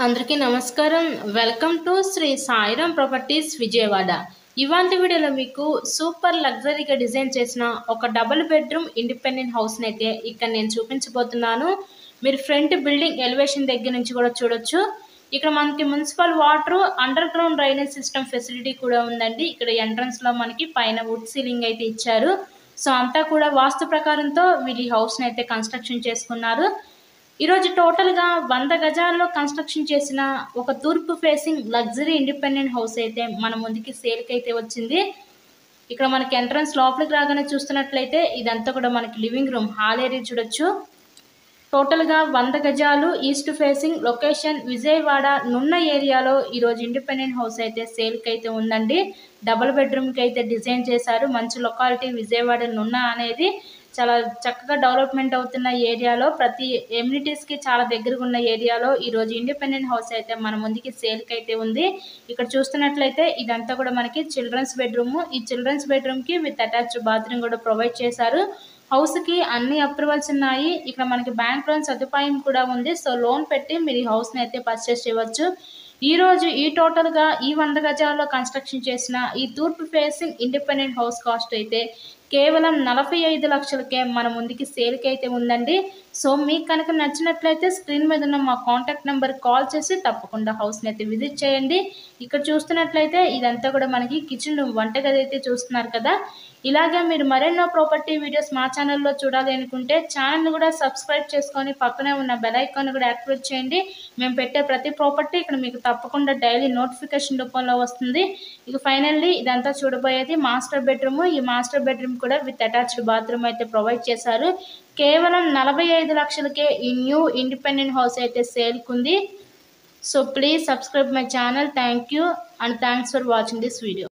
అందరికీ నమస్కారం. Welcome to Sri Sairam properties Vijayawada. ఇవాల్టి వీడియోలో మీకు సూపర్ లగ్జరీగా డిజైన్ చేసిన ఒక డబుల్ బెడ్రూమ్ ఇండిపెండెంట్ హౌస్ని అయితే ఇక్కడ నేను చూపించబోతున్నాను. మీరు ఫ్రంట్ బిల్డింగ్ ఎలివేషన్ దగ్గర నుంచి కూడా చూడొచ్చు. ఇక్కడ మనకి municipal water, under ground drainage system facility కూడా ఉందండి. ఇక్కడ ఎంట్రన్స్లో మనకి పైన వుడ్ సీలింగ్ అయితే ఇచ్చారు. సో అంతా కూడా వాస్తు ప్రకారంతో వీళ్ళు ఈ హౌస్ని అయితే కన్స్ట్రక్షన్ చేసుకున్నారు. ఈరోజు టోటల్గా 100 గజాల్లో కన్స్ట్రక్షన్ చేసిన ఒక తూర్పు ఫేసింగ్ లగ్జరీ ఇండిపెండెంట్ హౌస్ అయితే మన ముందుకి సేల్కి అయితే వచ్చింది. ఇక్కడ మనకి ఎంట్రన్స్ లోపలికి రాగానే చూస్తున్నట్లయితే ఇదంతా కూడా మనకి లివింగ్ రూమ్, హాల్ ఏరియా చూడొచ్చు. టోటల్గా 100 గజాలు ఈస్ట్ ఫేసింగ్ లొకేషన్ విజయవాడ నున్న ఏరియాలో ఈరోజు ఇండిపెండెంట్ హౌస్ అయితే సేల్కి అయితే ఉందండి. డబుల్ బెడ్రూమ్కి అయితే డిజైన్ చేశారు. మంచి లొకాలిటీ విజయవాడ నున్న అనేది చాలా చక్కగా డెవలప్మెంట్ అవుతున్న ఏరియాలో, ప్రతి ఎమ్యూనిటీస్కి చాలా దగ్గరగా ఉన్న ఏరియాలో ఈరోజు ఇండిపెండెంట్ హౌస్ అయితే మన ముందుకి సేల్కి అయితే ఉంది. ఇక్కడ చూస్తున్నట్లయితే ఇదంతా కూడా మనకి చిల్డ్రన్స్ బెడ్రూమ్. ఈ చిల్డ్రన్స్ బెడ్రూమ్కి విత్ అటాచ్డ్ బాత్రూమ్ కూడా ప్రొవైడ్ చేశారు. హౌస్కి అన్ని అప్రూవల్స్ ఉన్నాయి. ఇక్కడ మనకి బ్యాంక్ లోన్ సదుపాయం కూడా ఉంది. సో లోన్ పెట్టి మీరు ఈ హౌస్ని అయితే పర్చేస్ చేయవచ్చు. ఈరోజు ఈ టోటల్గా ఈ 100 గజాల్లో కన్స్ట్రక్షన్ చేసిన ఈ తూర్పు ఫేసింగ్ ఇండిపెండెంట్ హౌస్ కాస్ట్ అయితే కేవలం 45 లక్షలకే మన ముందుకి సేల్కి అయితే ఉందండి. సో మీకు కనుక నచ్చినట్లయితే స్క్రీన్ మీద ఉన్న మా కాంటాక్ట్ నెంబర్ కాల్ చేసి తప్పకుండా హౌస్ని అయితే విజిట్ చేయండి. ఇక్కడ చూస్తున్నట్లయితే ఇదంతా కూడా మనకి కిచెన్ రూమ్, వంటగది అయితే చూస్తున్నారు కదా. ఇలాగే మీరు మరెన్నో ప్రాపర్టీ వీడియోస్ మా ఛానల్లో చూడాలి అనుకుంటే ఛానల్ని కూడా సబ్స్క్రైబ్ చేసుకొని పక్కనే ఉన్న బెల్ ఐకాన్ కూడా యాక్టివేట్ చేయండి. మేము పెట్టే ప్రతి ప్రాపర్టీ ఇక్కడ మీకు తప్పకుండా డైలీ నోటిఫికేషన్ రూపంలో వస్తుంది. ఇక ఫైనల్లీ ఇదంతా చూడబోయేది మాస్టర్ బెడ్రూమ్. ఈ మాస్టర్ బెడ్రూమ్ కూడా విత్ అటాచ్డ్ బాత్రూమ్ అయితే ప్రొవైడ్ చేశారు. కేవలం 45 లక్షలకే ఈ న్యూ ఇండిపెండెంట్ హౌస్ అయితే సేల్కి ఉంది. So please subscribe my channel. Thank you and thanks for watching this video.